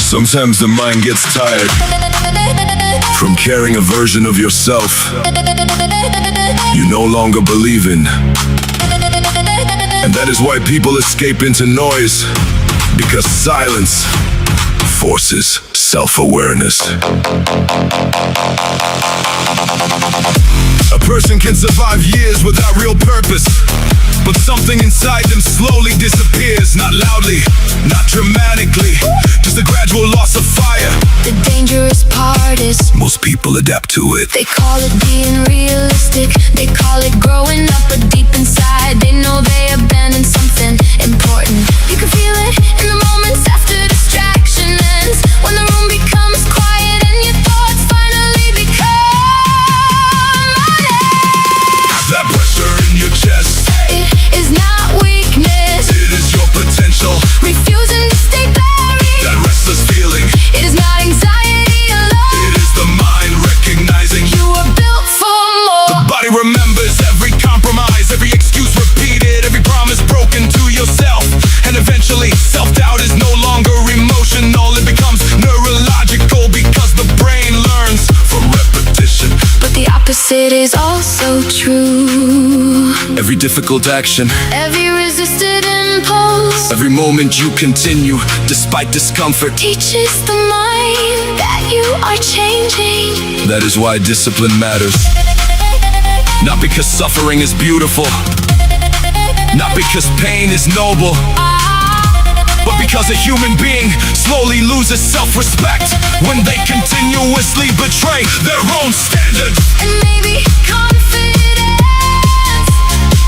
Sometimes the mind gets tired from carrying a version of yourself you no longer believe in. And that is why people escape into noise, because silence forces self-awareness. A person can survive years without real purpose, but something inside them slowly disappears. Not loudly, not dramatically, just a gradual loss of fire. The dangerous part is most people adapt to it. they call it being realistic, they call it growing up, but deep inside they know they abandoned something important. You can feel it in the moments after distraction ends, when the room becomes quiet and your thoughts finally become honest. That pressure in your chest, It is not weakness, it is your potential. refusing to stay buried. That restless feeling, It is not anxiety alone, it is the mind recognizing you were built for more. the body remembers every compromise, every excuse repeated, every promise broken to yourself. And eventually, self-doubt is no longer emotional, it becomes neurological, because the brain learns from repetition. But the opposite is also true. Every difficult action, Every resisted impulse every moment you continue despite discomfort. teaches the mind that you are changing. That is why discipline matters. Not because suffering is beautiful, not because pain is noble, but because a human being slowly loses self-respect when they continuously betray their own standards. And maybe confidence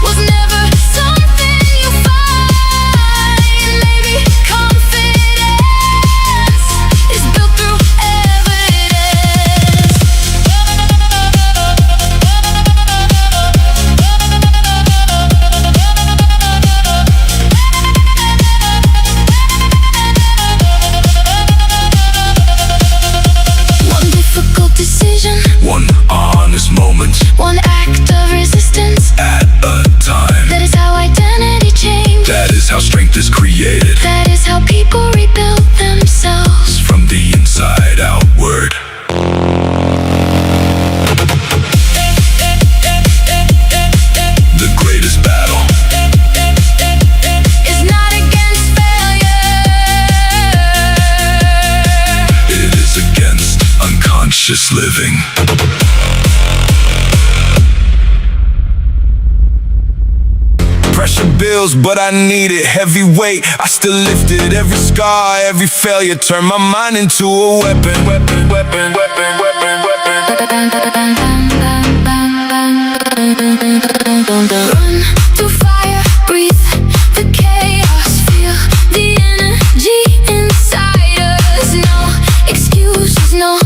was never something you find. Maybe confidence is built through decision, One honest moment one act of resistance. at a time. That is how identity changes. That is how strength is created, That is how people rebuild themselves. from the inside outward. The greatest battle It's not against failure, it is against unconscious living. Pressure builds, but I need it. Heavy weight, I still lift it. Every scar, every failure, turn my mind into a weapon. Weapon, weapon, weapon, weapon, weapon. run through fire, breathe the chaos, feel the energy inside us. No excuses, no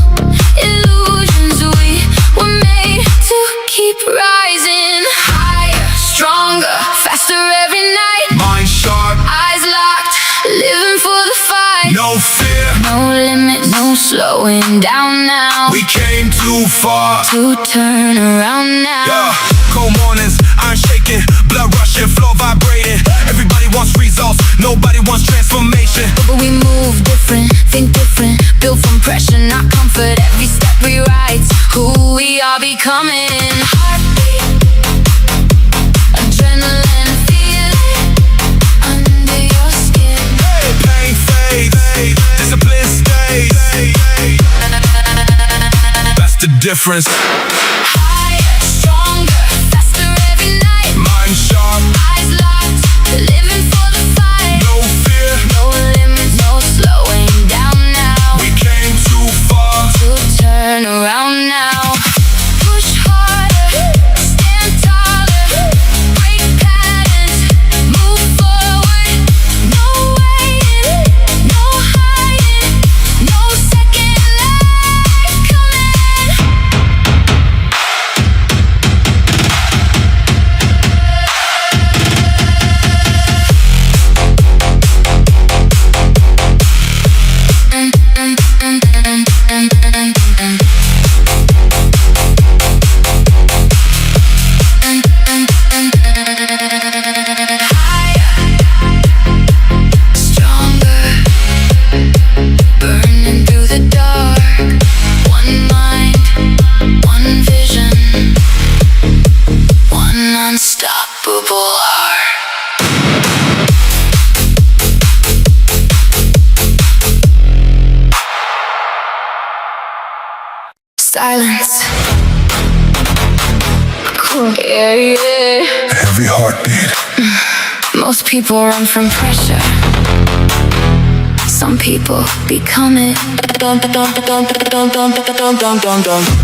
illusions. We were made to keep rising higher, stronger, faster every night. Mind sharp, Eyes locked, living for the fight. no fear. No limit, no slowing down now. We came too far. To turn around now. Yeah. Cold mornings, iron shaking, blood rushing, flow vibrating. Everybody wants results, nobody wants transformation. But we move different, think different, built from pressure, not comfort. Every step rewrites who we are becoming. Heartbeat, adrenaline, feel it under your skin. Pain fades, discipline stays. That's the difference. Higher, stronger, faster every night. Mind sharp, Eyes locked, living for the fight. no fear. No limits, no slowing down now. We came too far. To turn around now. Push harder, stand taller, break patterns, move forward. No waiting, no hiding, no second life coming. Unstoppable heart. Silence. Cool. Yeah. Heavy heartbeat. Most people run from pressure. Some people become it. I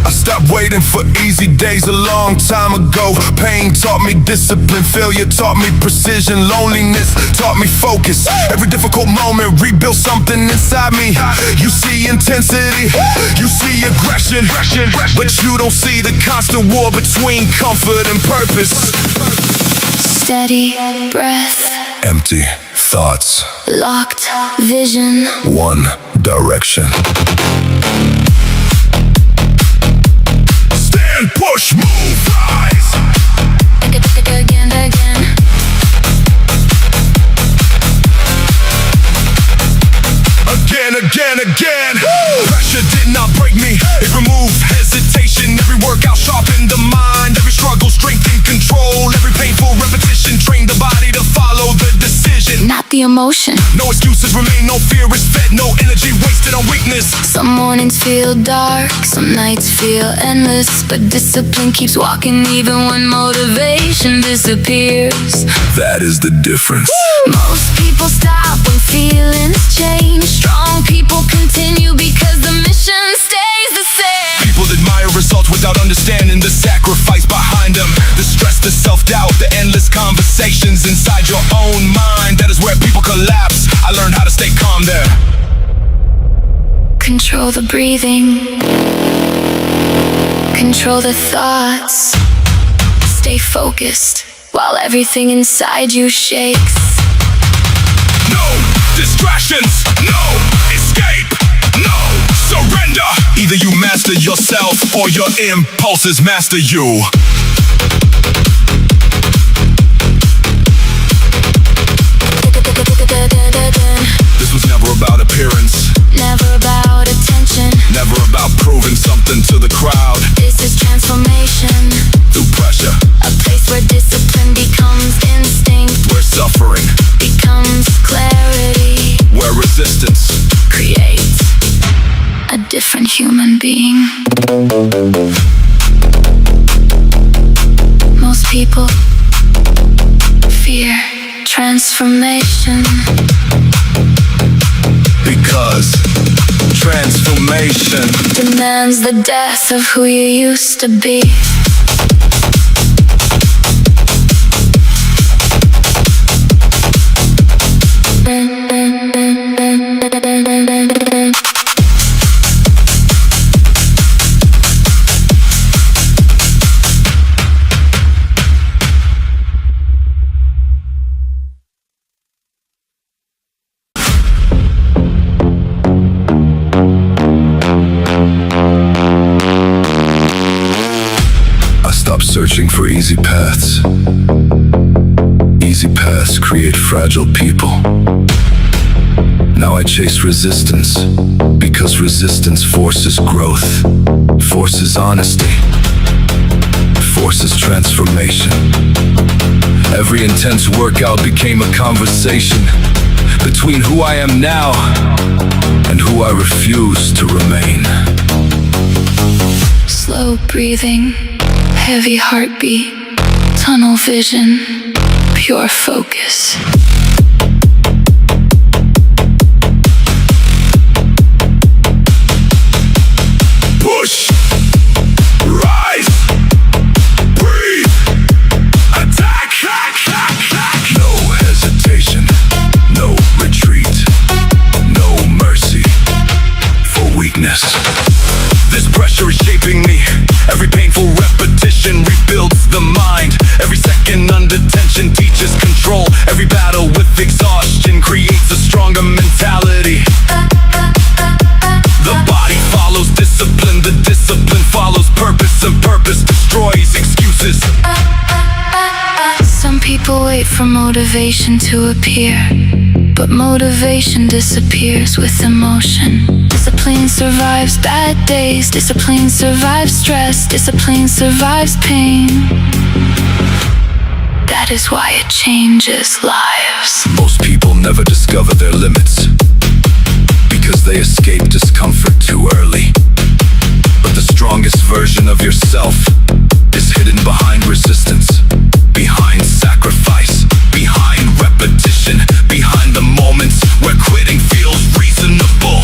stopped waiting for easy days a long time ago. Pain taught me discipline, failure taught me precision, loneliness taught me focus. Every difficult moment rebuilt something inside me. You see intensity, you see aggression, but you don't see the constant war between comfort and purpose. Steady breath, Empty thoughts, locked vision. one direction. Stand, push, move, rise. Again. Again. Pressure did not break me, it removed hesitation. Every workout sharpened the mind, every struggle strengthened control. Every painful repetition trained the body to follow the decision. Not the emotion. No excuses remain, no fear is fed, no energy wasted on weakness. Some mornings feel dark, some nights feel endless, but discipline keeps walking even when motivation disappears. That is the difference. Most people stop when feelings change. Strong people continue because the mission stays the same. People admire results without understanding the sacrifice behind them. The stress, the self-doubt, the endless conversations inside your own mind. That is where people collapse. I learned how to stay calm there. Control the breathing, control the thoughts. Stay focused while everything inside you shakes. No distractions, no escape, no surrender. Either you master yourself or your impulses master you. This was never about appearance, Never about attention. never about proving something to the crowd. This is transformation, Through pressure, a place where discipline becomes instinct, where suffering, becomes clarity, where resistance. creates a different human being. Most people fear transformation. Because transformation Demands the death of who you used to be. searching for easy paths. Easy paths create fragile people. Now I chase resistance, because resistance forces growth, forces honesty, forces transformation. Every intense workout became a conversation between who I am now and who I refuse to remain. Slow breathing, heavy heartbeat, tunnel vision, pure focus. Push, rise, breathe, attack, no hesitation, no retreat, no mercy for weakness. This pressure is shaping me. Every painful repetition rebuilds the mind. Every second under tension teaches control. Every battle with exhaustion creates a stronger mentality. The body follows discipline, the discipline follows purpose, and purpose destroys excuses. Some people wait for motivation to appear, but motivation disappears with emotion. Discipline survives bad days, discipline survives stress, discipline survives pain. That is why it changes lives. Most people never discover their limits because they escape discomfort too early. But the strongest version of yourself is hidden behind resistance, behind sacrifice, behind repetition, behind the moments where quitting feels reasonable.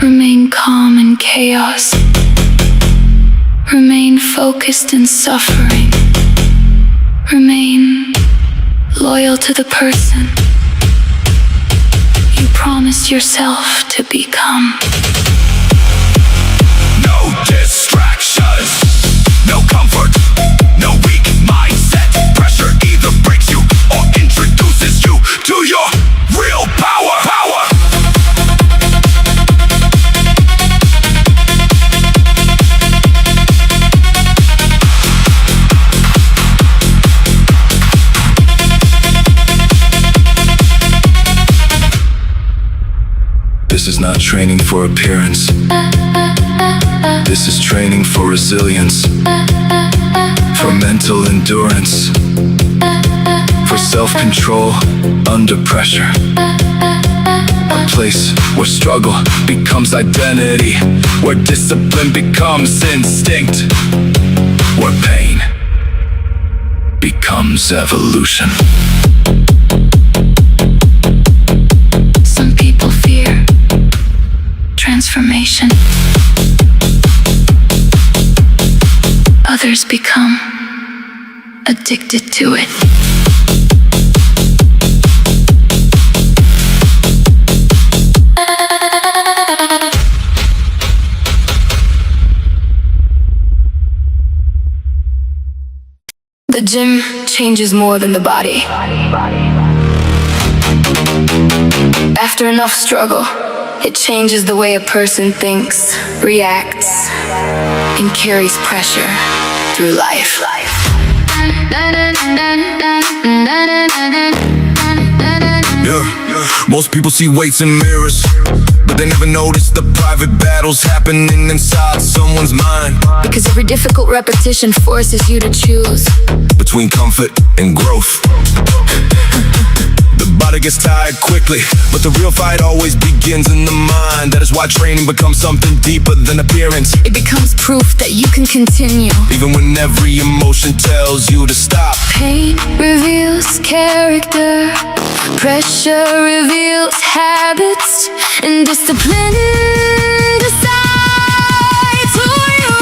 Remain calm in chaos. Remain focused in suffering. Remain loyal to the person you promised yourself to become. No distractions, no comfort, no weak mindset. Pressure either breaks you or introduces you to your real power. This is not training for appearance. This is training for resilience, for mental endurance, for self-control under pressure. A place where struggle becomes identity, where discipline becomes instinct, where pain becomes evolution. Some people fear transformation. Others become addicted to it. The gym changes more than the body. After enough struggle, it changes the way a person thinks, reacts, and carries pressure through life. Most people see weights in mirrors, but they never notice the private battles happening inside someone's mind. Because every difficult repetition forces you to choose Between comfort and growth, the body gets tired quickly, but the real fight always begins in the mind. That is why training becomes something deeper than appearance. It becomes proof that you can continue, even when every emotion tells you to stop. Pain reveals character, pressure reveals habits, and discipline decides who you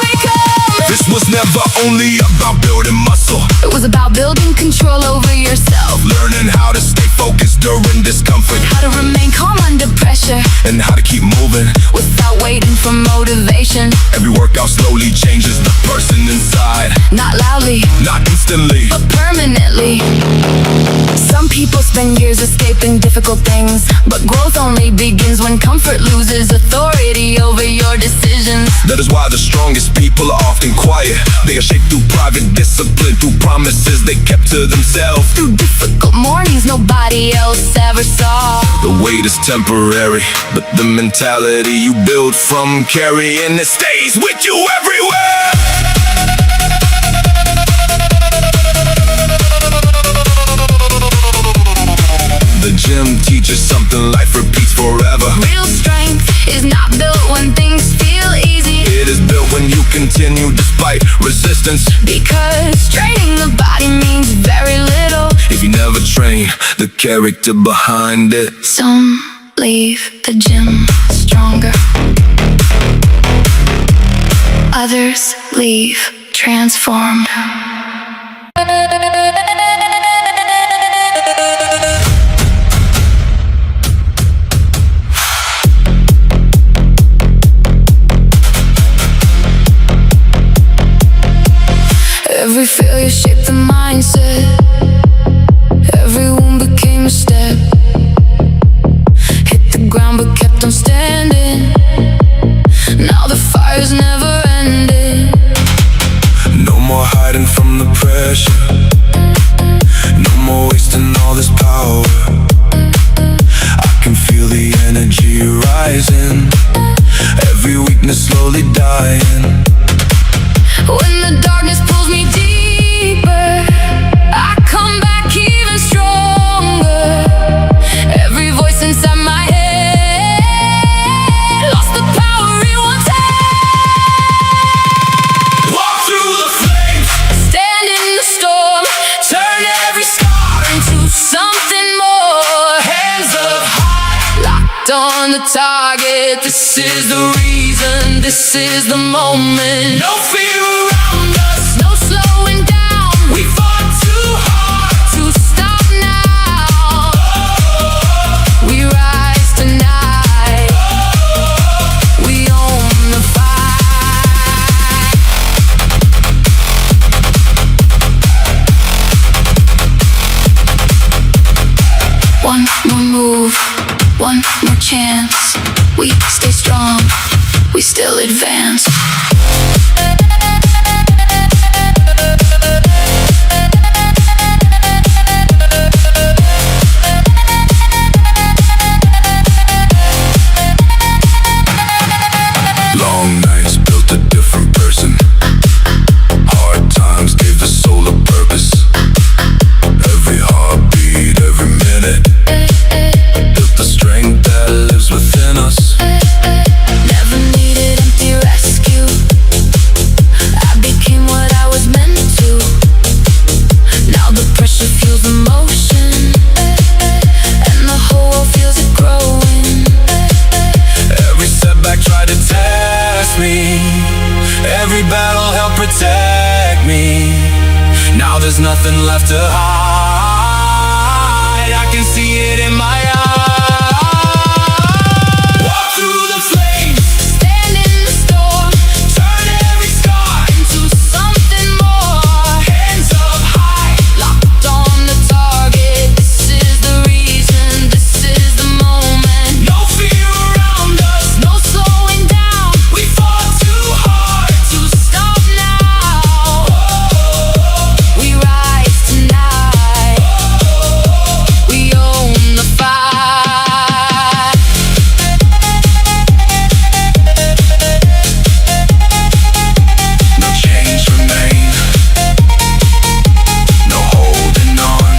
become. This was never only about building muscle. It was about building control over yourself, Learning how to stay focused during discomfort, how to remain calm under pressure and how to keep moving without waiting for motivation. Every workout slowly changes the person inside. Not loudly, Not instantly, but permanently. Some people spend years escaping difficult things, but growth only begins when comfort loses authority over your decisions. That is why the strongest people are often quiet. They are shaped through private discipline, through promises they kept to themselves. Through difficult mornings nobody else ever saw. The weight is temporary, but the mentality you build from carrying it stays with you everywhere. The gym teaches something life repeats forever. Real strength is not built when things feel easy, It is built when you continue despite resistance. because training the body means very little. If you never train the character behind it, Some leave the gym stronger, others leave transformed. Every failure shaped the mindset. Every wound became a step. Hit the ground but kept on standing. Now the fire's never ended. no more hiding from the pressure. locked on the target. This is the reason, this is the moment. No fear around us, No slowing down, we fought too hard. to stop now. We rise tonight, we own the fight. One more move, one more chance. We stay strong, we still advance. Long nights built a different person. Hard times gave the soul a purpose. Every heartbeat, every minute built the strength that lives within us. Never needed empty rescue. I became what I was meant to. Now the pressure fuels the motion, and the whole world feels it growing. Every setback tried to test me. Every battle helped protect me. Now there's nothing left to hide. I can see it in my eyes. Walk through the flames, Stand in the storm turn every scar into something more. hands up high. Locked on the target. This is the reason, this is the moment. No fear around us, No slowing down, we fought too hard. to stop now. We rise tonight, we own the fight. No chains remain, no holding on.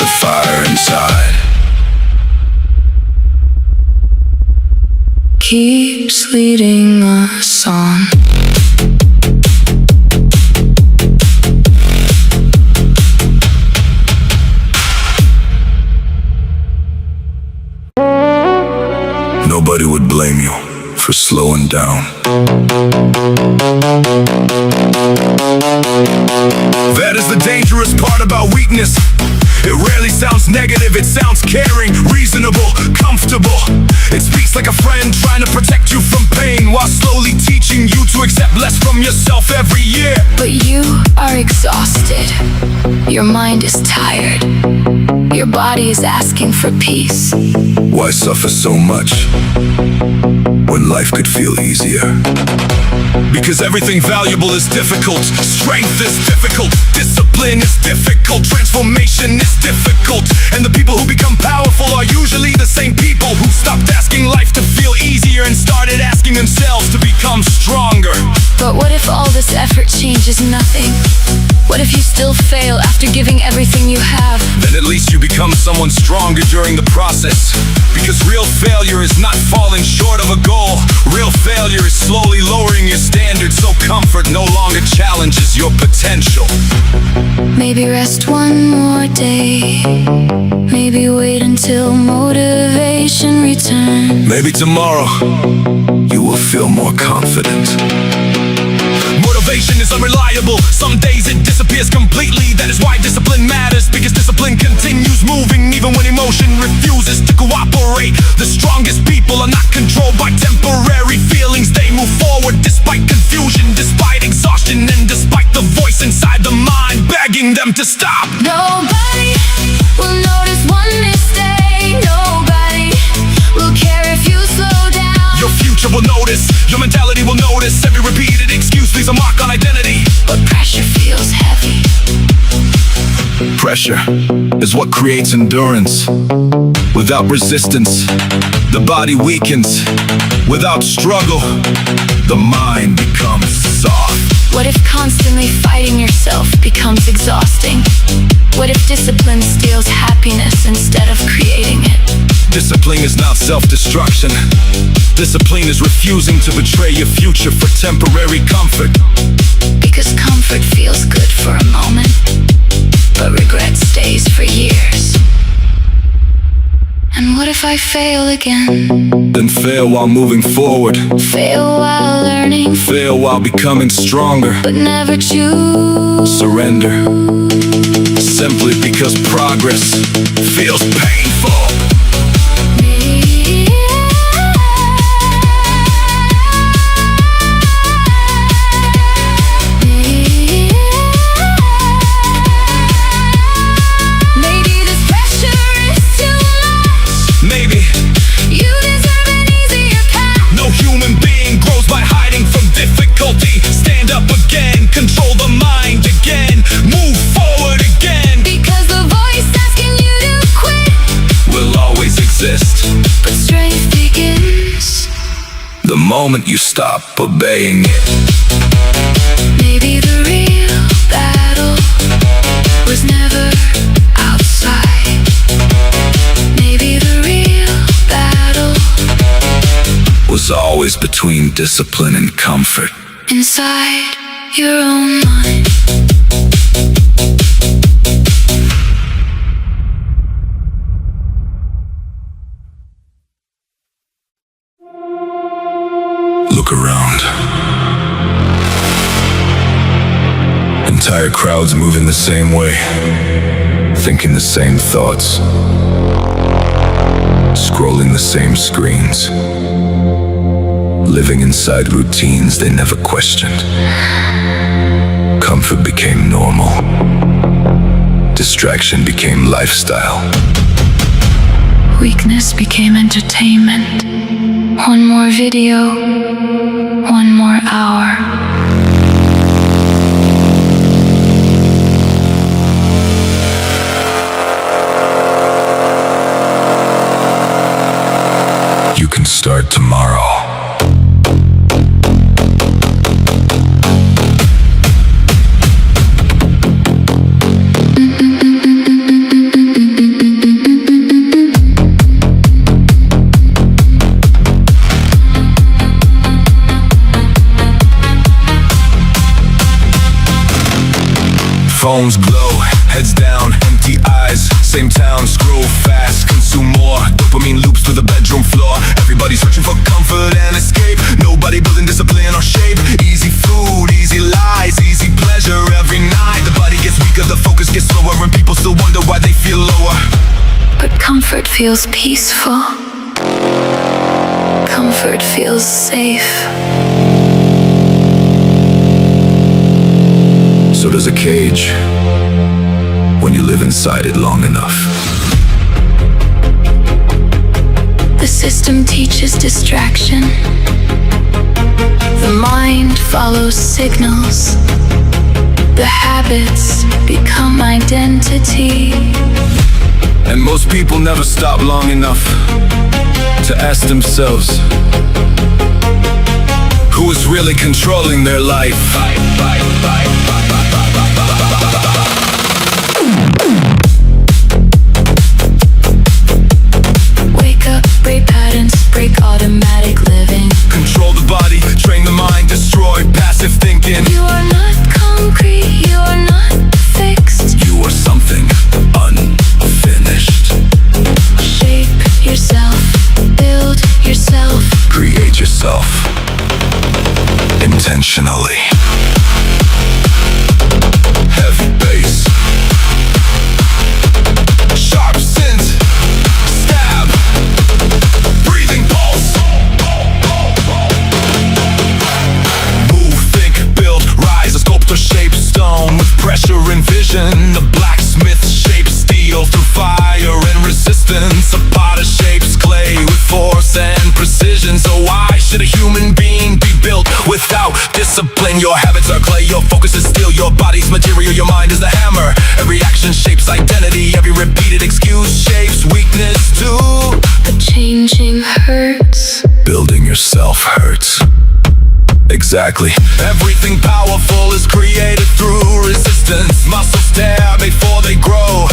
The fire inside Keeps leading us on. nobody would blame you for slowing down. That is the dangerous part about weakness. It rarely sounds negative, it sounds caring, reasonable, comfortable. It speaks like a friend trying to protect you from pain while slowly teaching you to accept less from yourself every year. But you are exhausted. Your mind is tired. Your body is asking for peace. Why suffer so much when life could feel easier? Because everything valuable is difficult. Strength is difficult. Discipline is difficult. Transformation is difficult. And the people who become powerful are usually the same people who stopped asking life to feel easier and started asking themselves to become stronger. But what if all this effort changes nothing? What if you still fail after giving everything you have? Then at least you become someone stronger during the process. Because real failure is not falling short of a goal. Real failure is slowly lowering your standards so comfort no longer challenges your potential. Maybe rest one more day. Maybe wait until motivation returns. Maybe tomorrow you will feel more confident. Motivation is unreliable. Some days it disappears completely. That is why discipline matters, because discipline continues moving even when emotion refuses to cooperate. The strongest people are not controlled by temporary feelings. They move forward despite confusion, despite exhaustion, and despite the voice inside the mind begging them to stop. Nobody will notice one mistake. Nobody will care if you slow down. Your future will notice, your mentality will notice. Every repeated excuse leaves a mark on identity. But pressure feels heavy. Pressure is what creates endurance. Without resistance, the body weakens. Without struggle, the mind becomes soft. What if constantly fighting yourself becomes exhausting? What if discipline steals happiness instead of creating it? Discipline is not self-destruction. Discipline is refusing to betray your future for temporary comfort. Because comfort feels good for a moment, but regret stays for years. And what if I fail again? Then fail while moving forward. Fail while learning, Fail while becoming stronger. but never choose. Surrender. Simply because progress feels painful. Maybe this pressure is too much. Maybe You deserve an easier path. no human being grows by hiding from difficulty. Stand up again, control the mind again, move forward again. Because the voice asking you to quit, Will always exist but strength begins. the moment you stop obeying it. Maybe the real battle was never outside. Maybe the real battle Was always between discipline and comfort. inside your own mind. Look around. Entire crowds moving the same way, thinking the same thoughts, scrolling the same screens, living inside routines they never questioned. Comfort became normal. Distraction became lifestyle. Weakness became entertainment. One more video, one more hour. You can start tomorrow. Phones glow, heads down, empty eyes. Same town, scroll fast, consume more. Dopamine loops through the bedroom floor. Everybody searching for comfort and escape. Nobody building discipline or shape. Easy food, easy lies, easy pleasure every night. The body gets weaker, the focus gets slower, and people still wonder why they feel lower. But comfort feels peaceful. Comfort feels safe. So does a cage, when you live inside it long enough. The system teaches distraction. The mind follows signals. The habits become identity. And most people never stop long enough to ask themselves, who is really controlling their life? Wake up, break patterns, break automatic living. Control the body, train the mind, destroy passive thinking. You are not concrete, you are not fixed. You are something unfinished. Shape yourself, build yourself. Create yourself intentionally. Heavy bass, sharp scent, stab, breathing pulse. Move, think, build, rise. A sculptor shaped stone with pressure and vision. A blacksmith shaped steel through fire and resistance. A potter shapes clay with force and precision. So why should a human being be built without discipline? Your habits are clay, your focus is steel. Your body's material, your mind is the hammer. Every action shapes identity, every repeated excuse shapes weakness too. But changing hurts. Building yourself hurts. Exactly. Everything powerful is created through resistance. Muscles tear before they grow.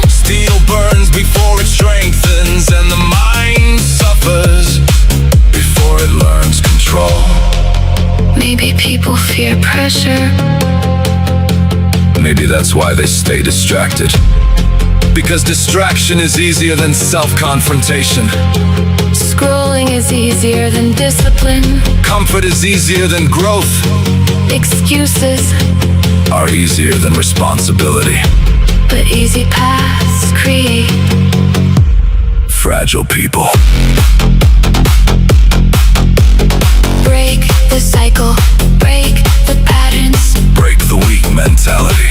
Steel burns before it strengthens, and the mind suffers before it learns control. Maybe people fear pressure. Maybe that's why they stay distracted. Because distraction is easier than self-confrontation. Scrolling is easier than discipline. Comfort is easier than growth. Excuses Are easier than responsibility. but easy paths create Fragile people. break the cycle, break the patterns, Break the weak mentality.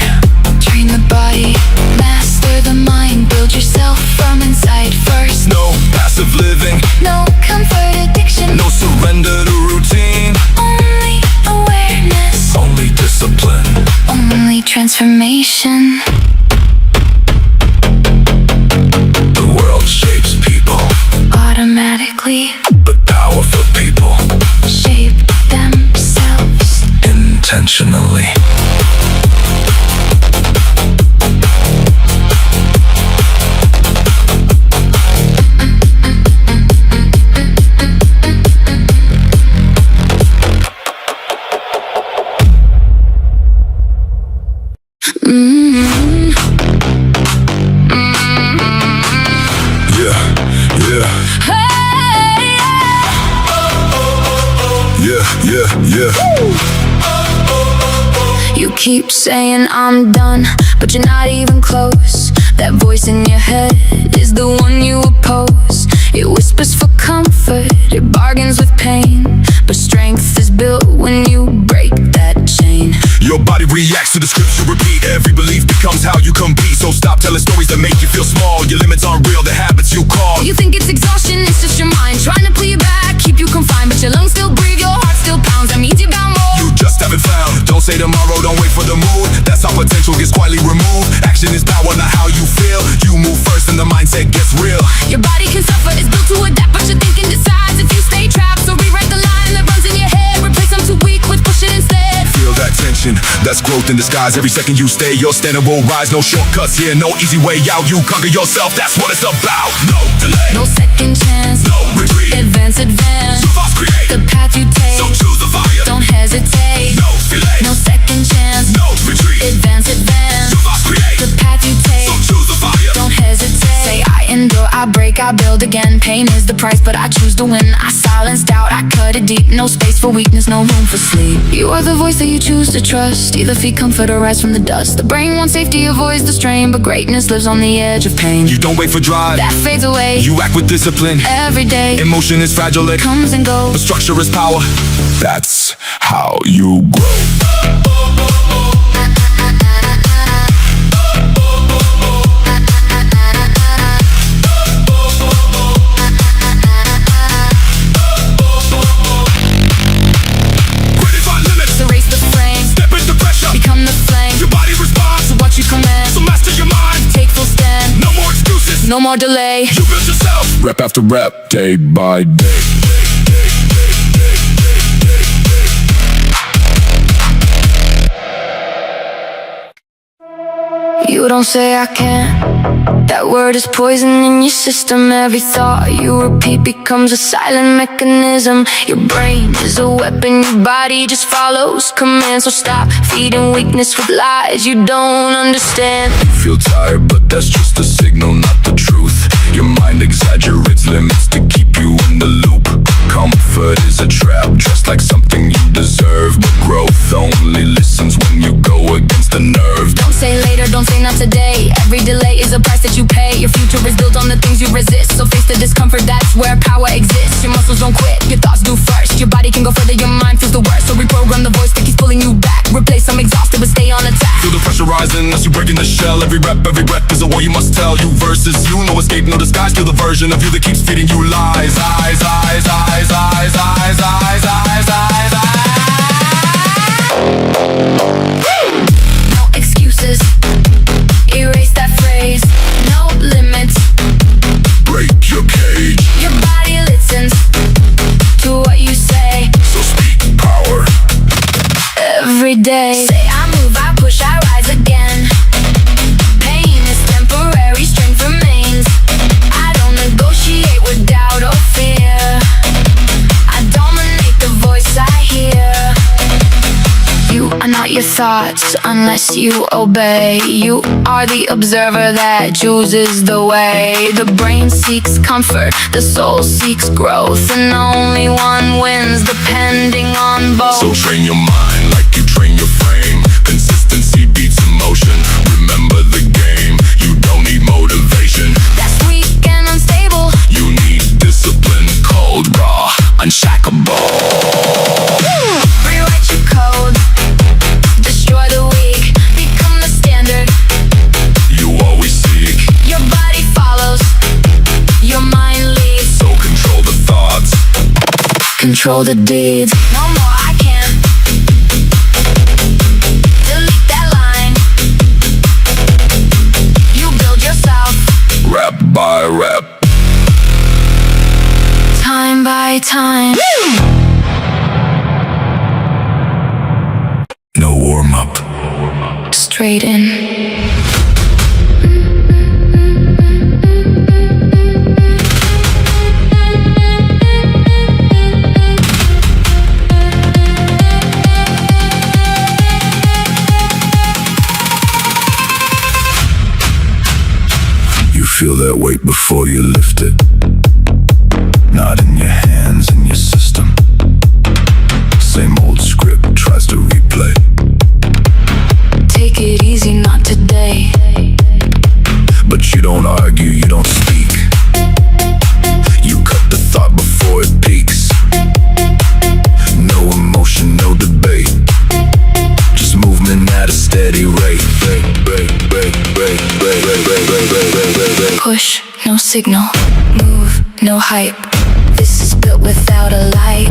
train the body, master the mind, build yourself from inside first. No passive living. No comfort addiction, No surrender to routine. only awareness, Only discipline. only transformation. The world shapes people, Automatically but powerful people shape themselves. intentionally. Yeah. You keep saying I'm done, but you're not even close. That voice in your head is the one you oppose. It whispers for comfort, it bargains with pain, but strength is built when you break that chain. Your body reacts to the scripts you repeat. Every belief becomes how you compete. So stop telling stories that make you feel small. Your limits aren't real, the habits you call. You think it's exhaustion, it's just your mind trying to pull you back, keep you confined, but your lungs still breathe, your heart still pounds. That means you got more. You just haven't found. Don't say tomorrow, don't wait for the mood. That's how potential gets quietly removed. Action is power, not how you feel. You move first and the mindset gets real. Your body can suffer, it's built to adapt, but your thinking decides if you stay trapped. So rewrite the line that runs in your head, replace them too weak with push it instead. Feel that tension, that's growth in disguise. Every second you stay, your standard will rise. No shortcuts here, no easy way out. You conquer yourself, that's what it's about. No delay, No second chance, no retreat. advance, advance. So fast create, The path you take, so choose the fire. don't hesitate. No delay, No second chance, no retreat. advance, advance. So fast create, The path you take, so choose the fire. don't hesitate. Say I endure, I break, I build again. Pain is the price, but I choose to win. I silence doubt, I cut it deep. No space for weakness, no room for sleep. You are the voice that you choose to trust. Either feed comfort or rise from the dust. The brain wants safety, avoids the strain, but greatness lives on the edge of pain. You don't wait for drive, That fades away you act with discipline. every day. Emotion is fragile, it Comes and goes. but structure is power. That's how you grow. Redefine limits, Erase the frame, step into pressure. become the flame. Your body responds, To what you command, so master your mind. take full stand. No more excuses, No more delay. you build yourself. Rep after rep, day by day. You don't say I can't. That word is poison in your system. Every thought you repeat becomes a silent mechanism. Your brain is a weapon, your body just follows commands. So stop feeding weakness with lies you don't understand. Feel tired, but that's just a signal, not the truth. Your mind exaggerates limits to keep you in the loop. Comfort is a trap, dressed like something you deserve. But growth only listens when you go against the nerve. Don't say later, don't say not today. Every delay is a price that you pay. Your future is built on the things you resist. So face the discomfort, that's where power exists. Your muscles don't quit, your thoughts do first. Your body can go further, your mind feels the worst. So reprogram the voice that keeps pulling you back. Replace some exhausted, but stay on attack. Feel the pressure rising as you break in the shell. Every rep, every breath is a war you must tell. You versus you, no escape, no disguise. Feel the version of you that keeps feeding you lies. Eyes, eyes, eyes, eyes, eyes, eyes, eyes, eyes, eyes. No excuses, erase that phrase. No limits, Break your cage, your body listens to what you say so speak power. every day. Say I move, I push, I rise again. Pain is temporary, strength remains. I don't negotiate with doubt or fear. I dominate the voice I hear. You are not your thoughts unless you obey. You are the observer that chooses the way. The brain seeks comfort, the soul seeks growth, and only one wins depending on both. So train your mind like you train your frame. Consistency beats emotion. Remember the game, you don't need motivation. That's weak and unstable. You need discipline, cold, raw, unshackable. Rewrite your code, destroy the weak, become the standard. You always seek, Your body follows, your mind leads. so control the thoughts. Control the deeds. No more, I can't. Delete that line. You build yourself, Rep by rep. time by time. No warm up. Straight in. You feel that weight before you lift it. Not in your hands, in your system. Same old script tries to replay. Take it easy, not today. But you don't argue, you don't speak. You cut the thought before it peaks. No emotion, no debate. Just movement at a steady rate. Push, no signal. Move, no hype. This is built without a light.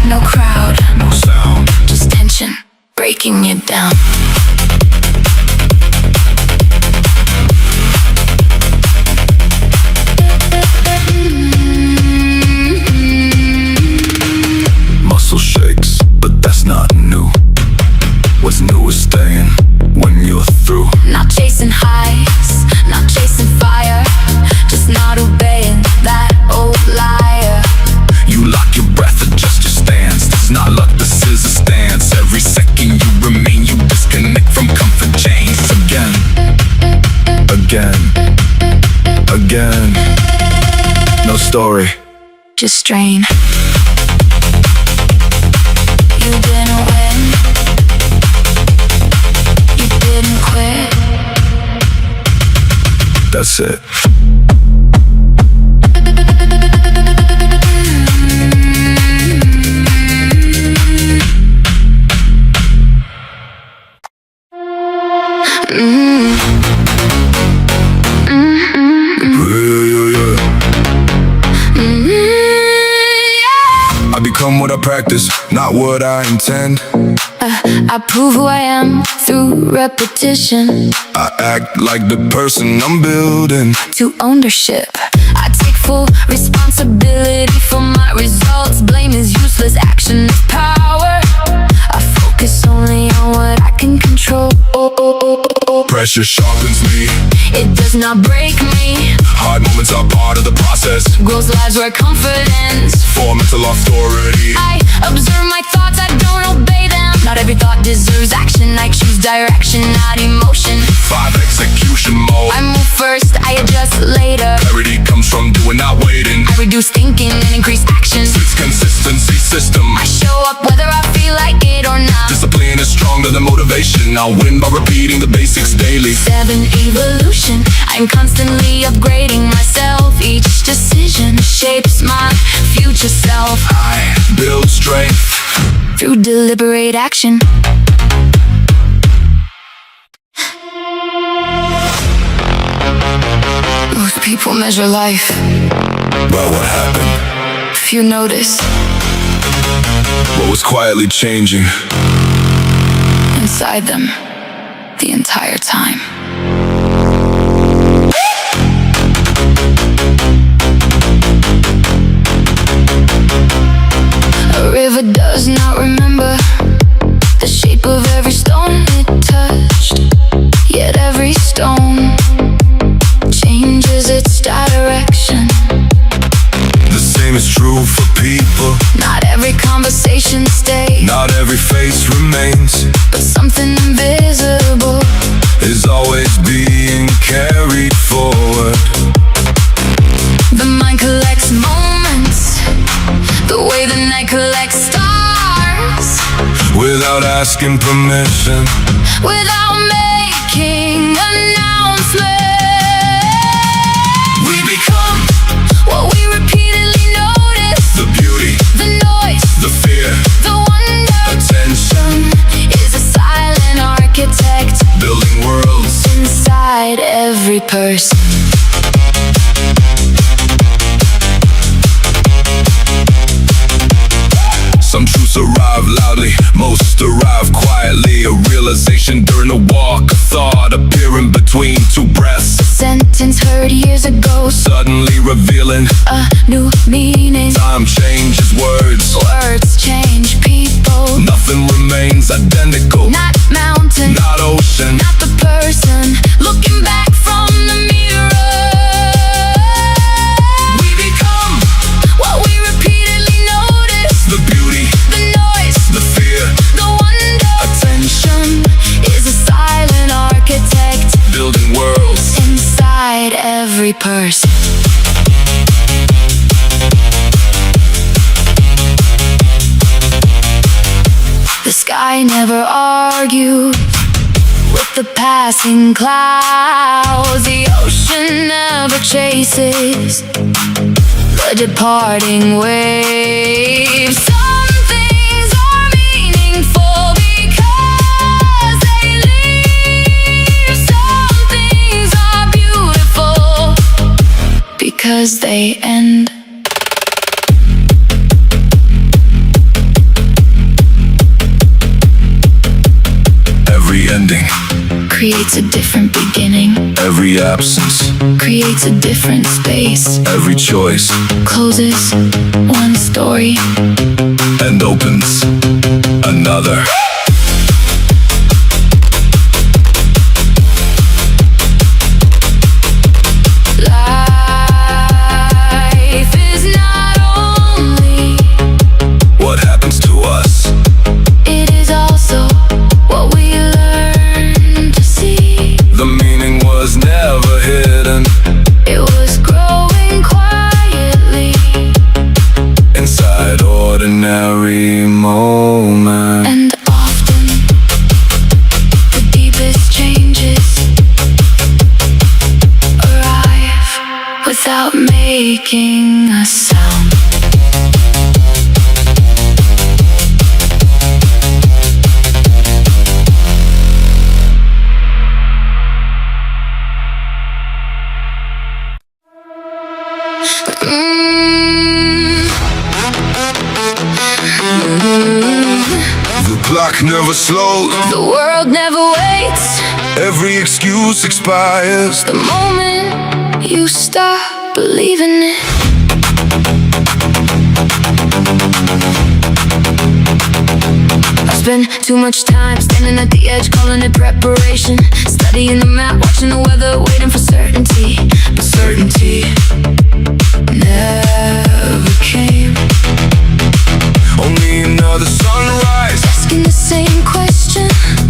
No crowd, No sound. just tension, breaking you down. Muscle shakes, but that's not new. What's new is staying when you're through. Not chasing highs, not chasing fire, just not obeying that old liar. You lock your breath, adjust your stance. This is not luck, this is a stance. Every second you remain, you disconnect from comfort chains. Again, again, again. No story. Just strain. You didn't win. You didn't quit. That's it. I become what I practice, not what I intend. I prove who I am through repetition. I act like the person I'm building. To ownership, I take full responsibility for my results. Blame is useless, action is power. I focus only on what I can control. Pressure sharpens me. It does not break me. Hard moments are part of the process. Grows lives where confidence. For mental authority. I observe my thoughts, I don't obey them. Not every thought deserves action. I choose direction, not emotion. 5 execution mode. I move first, I adjust later. Clarity comes from doing, not waiting. I reduce thinking and increase action. It's consistency system. I show up whether I feel like it or not. Discipline is stronger than motivation. I'll win by repeating the basics daily. 7 evolution, I'm constantly upgrading myself. Each decision shapes my future self. I build strength Through deliberate action. Most people measure life. by what happened. Few notice What was quietly changing. inside them the entire time. A river does not remember the shape of every stone it touched. Yet every stone changes its direction. The same is true for people. Not every conversation stays. Not every face remains. forward. The mind collects moments, the way the night collects stars, Without asking permission, without making announcements. We become what we repeatedly notice. the beauty, The noise, the fear, the wonder. attention, Is a silent architect building worlds. inside every person. Some truths arrive loudly, most arrive quietly. A realization during a walk, a thought appearing between two breaths, Sentence heard years ago, suddenly revealing a new meaning. time changes words. Words change people, Nothing remains identical, not mountain, not ocean. not the person looking back from the mirror. We become what we repeatedly notice. The beauty, The noise, the fear, the wonder. attention, Is a silent architect building worlds. inside every person. The sky never argued with the passing clouds. The ocean never chases the departing waves. Some things are meaningful because they leave. Some things are beautiful because they end. Every ending, Creates a different beginning, every absence, creates a different space, every choice, closes one story. and opens another. Life is not only, What happens to us? it is also what we learn to see. The meaning was never hidden It was growing quietly, inside ordinary moments. and often the deepest changes arrive without making a sound. The clock never slows, The world never waits. every excuse expires. The moment you stop believing it. I spend too much time standing at the edge, calling it preparation. Studying the map, watching the weather, waiting for certainty. But certainty never came. Only another sunrise. Asking the same question,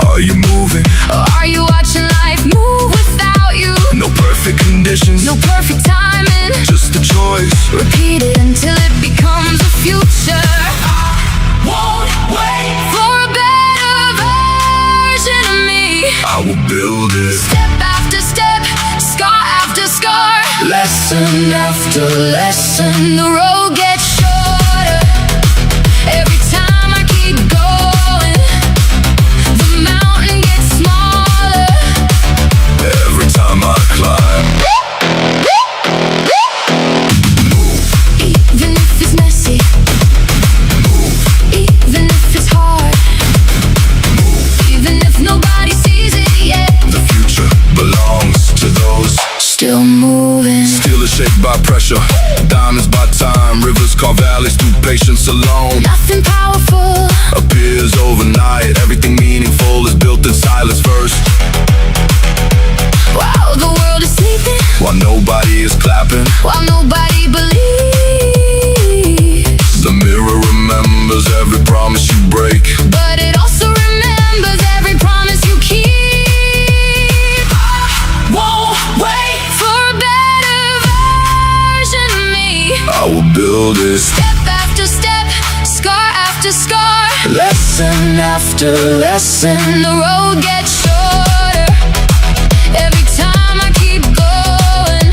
Are you moving? or are you watching life move without you? No perfect conditions, No perfect timing. just a choice. Repeat it until it becomes a future. I won't wait for a better version of me. I will build it. Step after step, scar after scar, lesson after lesson. The road gets shorter every time I keep going. The mountain gets smaller Every time I climb, even if it's messy, even if it's hard, even if nobody sees it yet. the future belongs to those Still moving, still is shaped by pressure. Diamonds by time, rivers carve valleys through patience alone. nothing powerful. Appears overnight, everything meaningful is built in silence first. While the world is sleeping, While nobody is clapping, while nobody believes, the mirror remembers every promise you break. but it also remembers every promise you keep. I won't wait for will build it. Step after step, scar after scar, Lesson after lesson. the road gets shorter. Every time I keep going,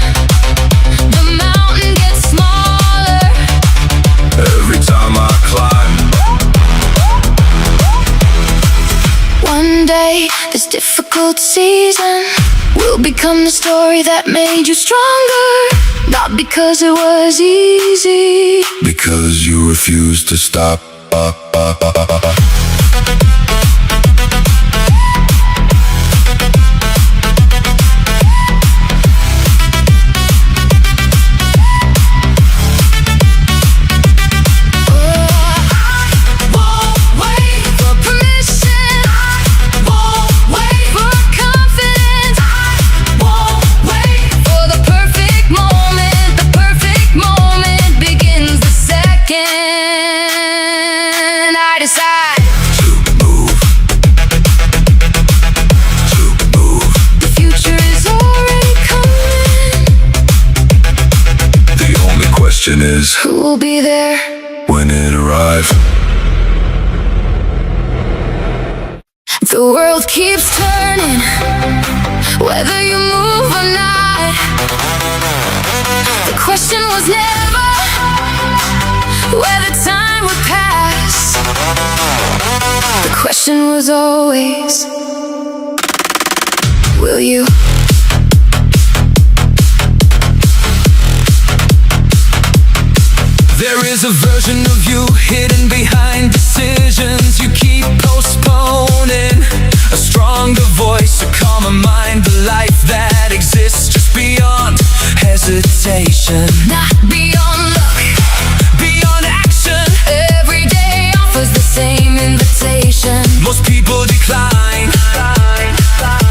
the mountain gets smaller. Every time I climb. One day, this difficult season will become the story that made you stronger. Not because it was easy, Because you refuse to stop. Is who will be there when it arrives. The world keeps turning, whether you move or not. The question was never whether time would pass. The question was always, will you? There is a version of you hidden behind decisions you keep postponing. A stronger voice, a calmer mind, the life that exists just beyond hesitation. Not beyond luck, Beyond action, every day offers the same invitation. most people decline.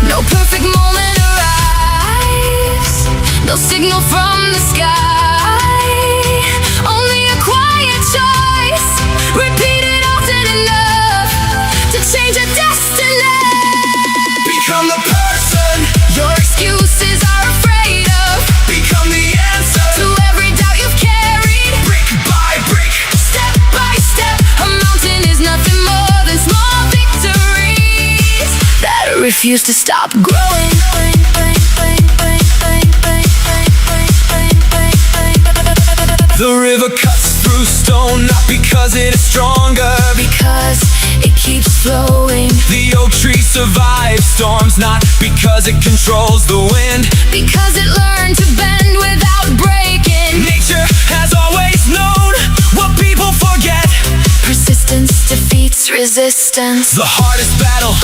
No perfect moment arrives, no signal from the sky. Only a quiet choice, repeated often enough to change a destiny. Become the person Your excuses are afraid of, become the answer. to every doubt you've carried. Brick by brick, Step by step, a mountain is nothing more than small victories that refuse to stop growing. the river cuts through stone, not because it is stronger. Because it keeps flowing, The oak tree survives storms, not because it controls the wind. because it learned to bend without breaking. Nature has always known what people forget. Persistence defeats resistance. The hardest battle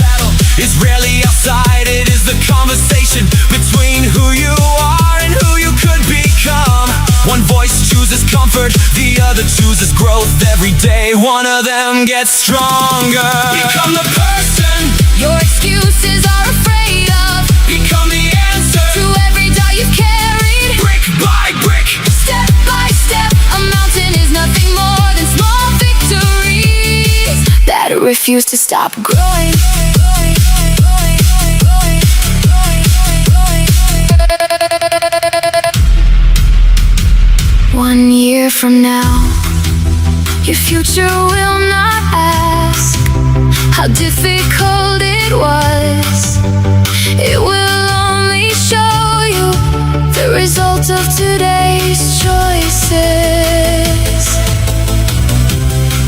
is rarely outside. It is the conversation between who you are and who you could become. One voice chooses comfort, the other chooses growth. Every day one of them gets stronger. Become the person, Your excuses are afraid of, become the answer. to every doubt you've carried. Brick by brick, Step by step, a mountain is nothing more than small victories that refuse to stop growing. 1 year from now, your future will not ask how difficult it was. It will only show you the result of today's choices.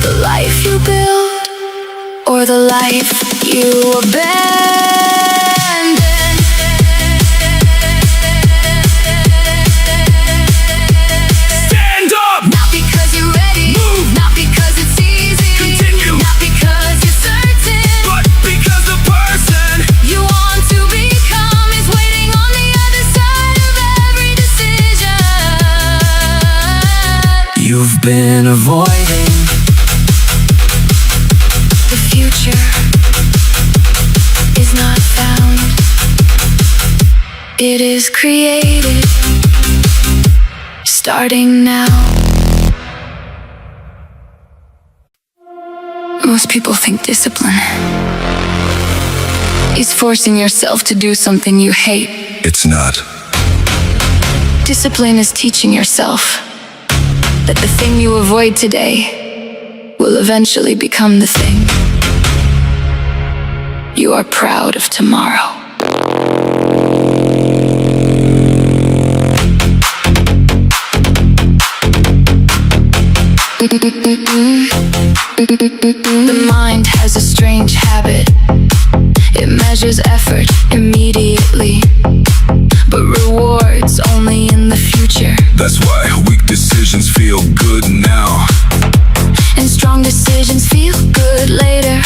The life you build or the life you abandon. stand up, Not because you're ready, Move. not because it's easy, Continue. not because you're certain. but because the person You want to become is waiting on the other side of every decision. you've been avoiding. The future is not found, it is created, starting now. Most people think discipline is forcing yourself to do something you hate. It's not. Discipline is teaching yourself that the thing you avoid today will eventually become the thing you are proud of tomorrow. The mind has a strange habit. It measures effort immediately, but rewards only in the future. That's why weak decisions feel good now, And strong decisions feel good later.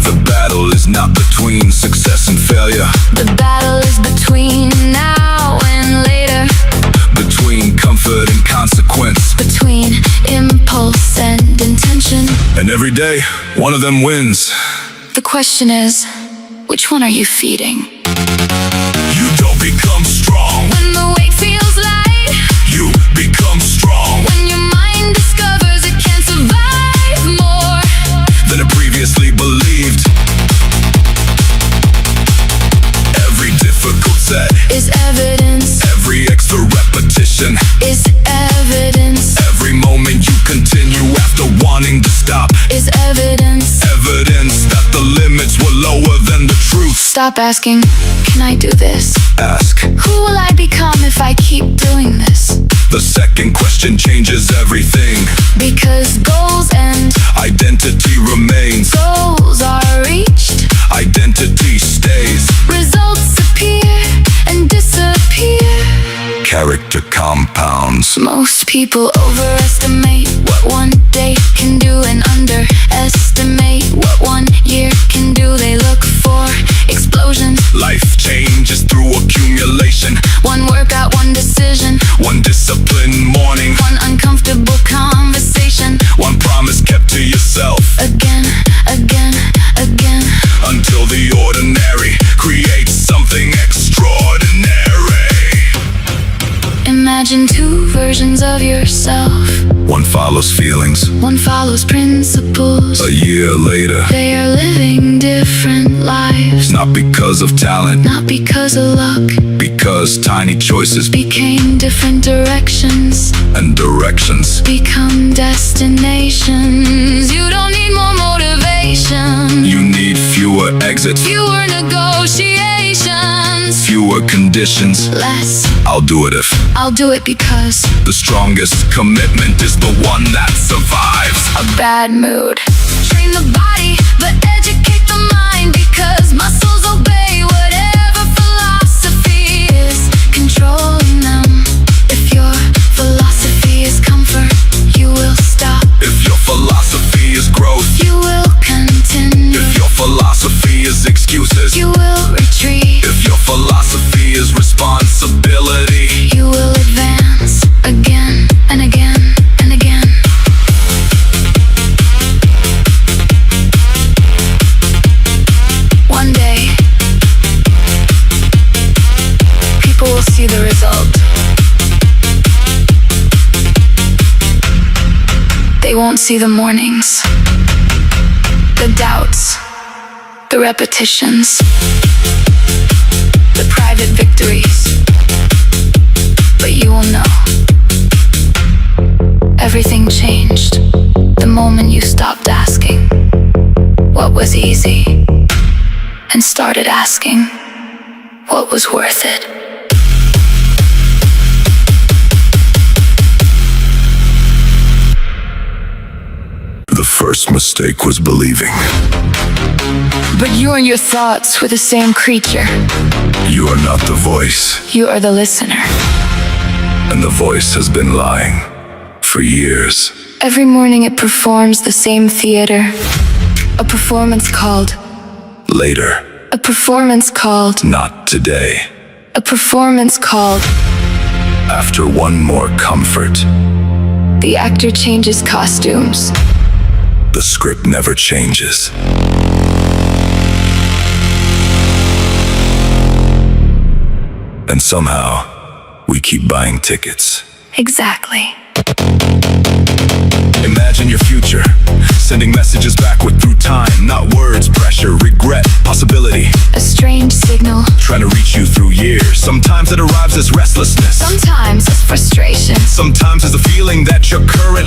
the battle is not between success and failure, The battle is between now and later, between comfort and consequence. between impulse and intention. And every day, one of them wins. The question is, which one are you feeding? You don't become strong, When the weight feels light, you become strong when your mind discovers it can survive more than it previously believed. Every difficult set, is evidence, every extra repetition, is evidence, every moment you continue after wanting to stop, is evidence. evidence that the limits were lower than the truth. Stop asking, can I do this? Ask. Who will I become if I keep doing this? The second question changes everything. Because goals end, Identity remains, goals are reached, identity stays, results appear and disappear. character compounds. Most people overestimate what one day can do and underestimate what 1 year can do. They look for explosions. Life changes through accumulation. One workout, one decision, One disciplined morning, one uncomfortable conversation. one promise kept to yourself, Again, again, again. until the ordinary creates something extraordinary. Imagine two versions of yourself. One follows feelings, One follows principles. a year later, They are living different lives. not because of talent, Not because of luck. because tiny choices Became different directions. and directions. Become destinations. You don't need more motivation. You need fewer exits, Fewer negotiations. fewer conditions. Less. I'll do it if I'll do it because the strongest commitment is the one that survives. a bad mood. Train the body, but educate the mind, because muscles obey whatever philosophy is controlling them. If your philosophy is comfort, you will stop. If your philosophy is growth, You will continue. if your philosophy is excuses, You will retreat. if your philosophy is responsibility, You will advance again and again and again. One day, people will see the result. They won't see the mornings, the doubts, the repetitions, the private victories. But you will know. Everything changed the moment you stopped asking what was easy and started asking what was worth it. the first mistake was believing. But you and your thoughts were the same creature. You are not the voice, You are the listener. and the voice has been lying for years. Every morning it performs the same theater. A performance called, Later, a performance called, not today. a performance called. After one more comfort, The actor changes costumes. the script never changes. And somehow, we keep buying tickets. Exactly. Imagine your future, sending messages backward through time, not words, pressure, regret, possibility, A strange signal. trying to reach you through years. Sometimes it arrives as restlessness, Sometimes it's frustration. sometimes as a feeling that your current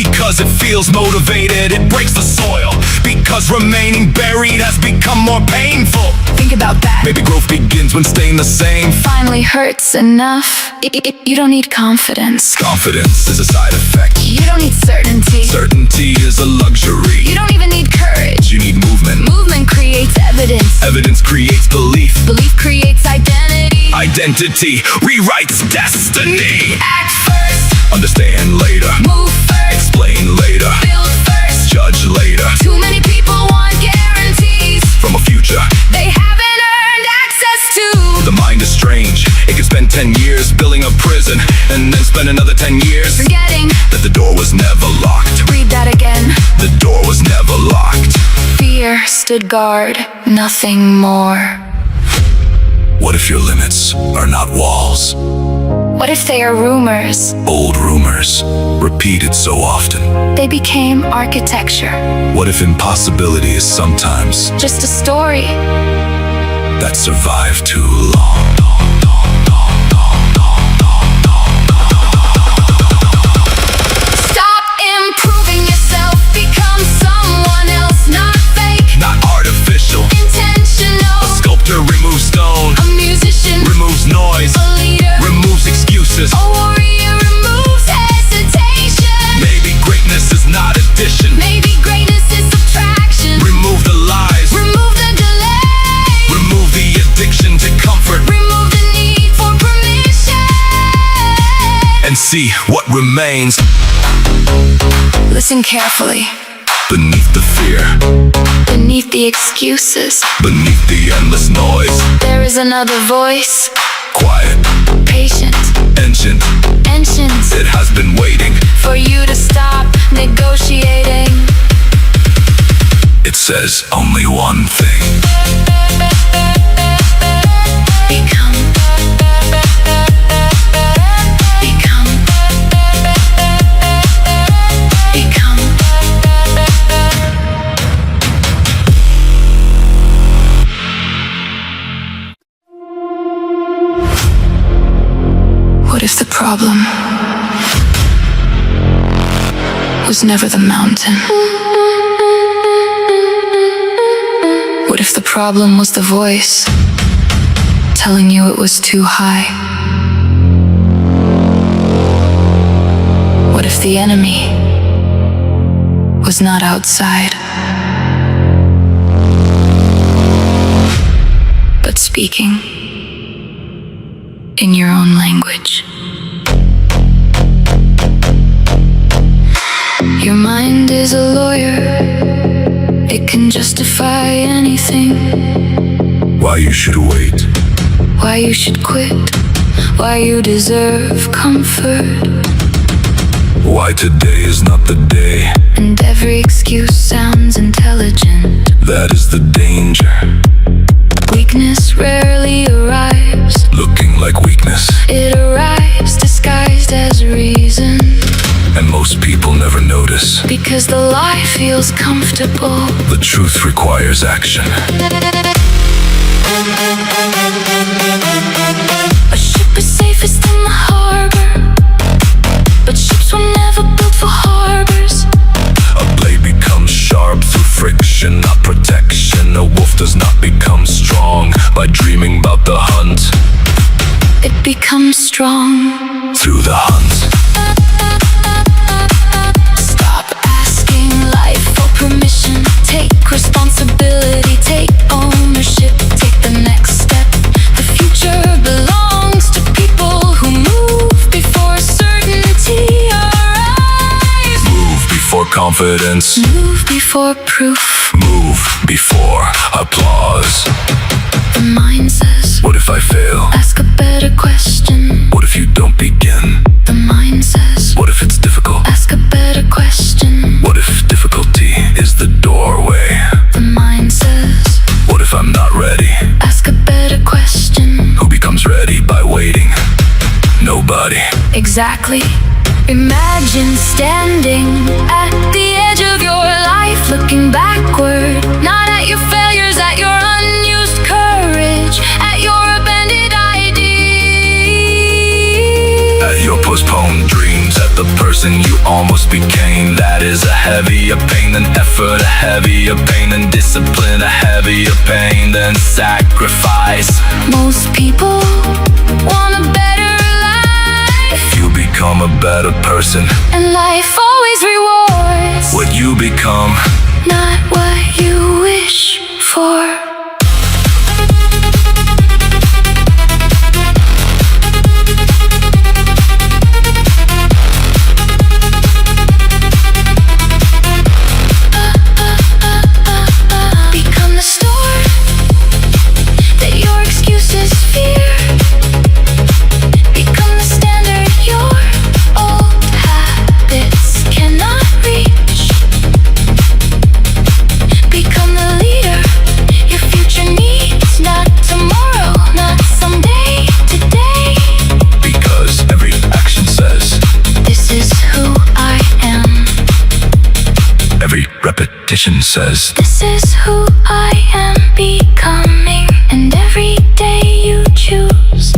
Because it feels motivated, it breaks the soil. Because remaining buried has become more painful. Think about that. Maybe growth begins when staying the same. Finally hurts enough. You don't need confidence. Confidence is a side effect. You don't need certainty. Certainty is a luxury. You don't even need courage. You need movement. Movement creates evidence. Evidence creates belief. Belief creates identity. Identity rewrites destiny. Act first. Understand later. Move first. Explain later. Build first. Judge later. Too many people want guarantees From a future they haven't earned access to. the mind is strange. It can spend 10 years building a prison, and then spend another 10 years Forgetting. that the door was never locked. Read that again. The door was never locked. Fear stood guard, nothing more. What if your limits are not walls? What if they are rumors? Old rumors, repeated so often. They became architecture. What if impossibility is sometimes Just a story. that survived too long? Stop improving yourself. Become someone else, not fake. Not artificial. Intentional. A sculptor removes stone, A musician. removes noise, A leader. removes excuses. A warrior removes hesitation. Maybe greatness is not addition. Maybe greatness is subtraction. Remove the lies, Remove the delay. remove the addiction to comfort, Remove the need for permission. and see what remains Listen carefully. beneath the fear, Beneath the excuses, beneath the endless noise. there is another voice. Quiet, Patient, ancient, ancient, it has been waiting. for you to stop negotiating. It says only one thing. Become. Become. Become. What if the problem was never the mountain? What if the problem was the voice telling you it was too high? What if the enemy was not outside, but speaking in your own language? Your mind is a lawyer. It can justify anything. Why you should wait, Why you should quit. Why you deserve comfort. why today is not the day. And every excuse sounds intelligent. That is the danger. Weakness rarely arrives. Looking like weakness, It arrives disguised as reason. and most people never notice. Because the lie feels comfortable. The truth requires action. A ship is safest in the harbor, but ships were never built for harbors. A blade becomes sharp through friction, not protection. A wolf does not become strong by dreaming about the hunt. It becomes strong. Through the hunt, Stop asking life for permission. Take responsibility, take ownership, take the next step. The future belongs to people who move before certainty arrives. move before confidence, Move before proof. move before applause. The mind says, What if I fail? ask a better question. What if you don't begin? The mind says, What if it's difficult? ask a better question. What if difficulty is the doorway? The mind says, What if I'm not ready? ask a better question. Who becomes ready by waiting? Nobody. Exactly. Imagine standing at the edge of your life, looking backward, not at your failures, at your unused courage, at your abandoned ideas. At your postponed dreams, at the person person you almost became. That is a heavier pain than effort, a heavier pain than discipline, a heavier pain than sacrifice. Most people want a better life, You become a better person, and life always rewards what you become. not what you wish for. Become the storm that your excuses fear. Become the standard your old habits cannot reach. Become the leader your future needs, not tomorrow, not someday, today. Because every action says, This is who I am. every repetition says, This is who I am becoming. And every day you choose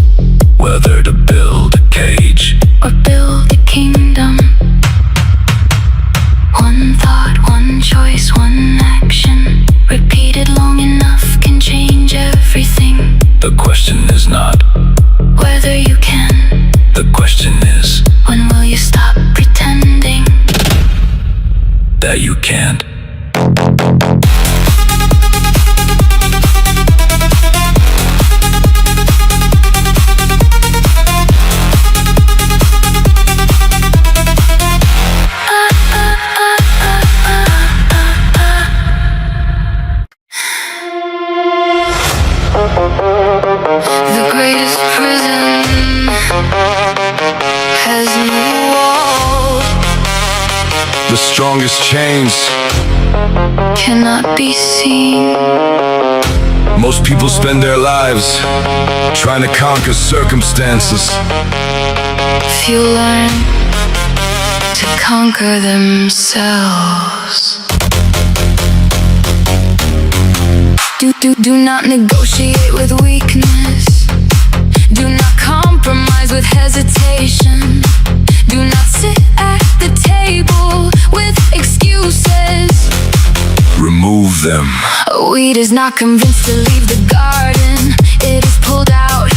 whether to build a cage. or build a kingdom. One thought, one choice, one action, repeated long enough can change everything. The question is not, Whether you can, the question is when will you stop pretending? that you can't. The greatest prison has no walls, The strongest chains. cannot be seen. Most people spend their lives trying to conquer circumstances. Few learn to conquer themselves. Do not negotiate with weakness. Do not compromise with hesitation. Do not sit at the table with excuses. Remove them. A weed is not convinced to leave the garden. It is pulled out.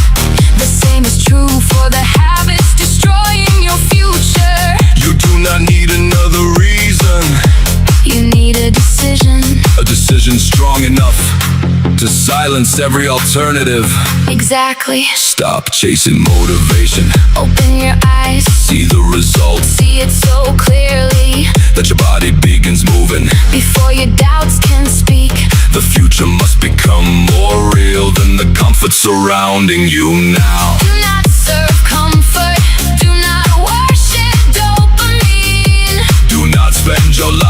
The same is true for the habits destroying your future. You do not need another reason. You need a decision. A decision strong enough to silence every alternative. Exactly. Stop chasing motivation. Open your eyes. See the results. See it so clearly. That your body begins moving. Before your doubts can speak. The future must become more real than the comfort surrounding you now. Do not serve comfort. Do not worship dopamine. Do not spend your life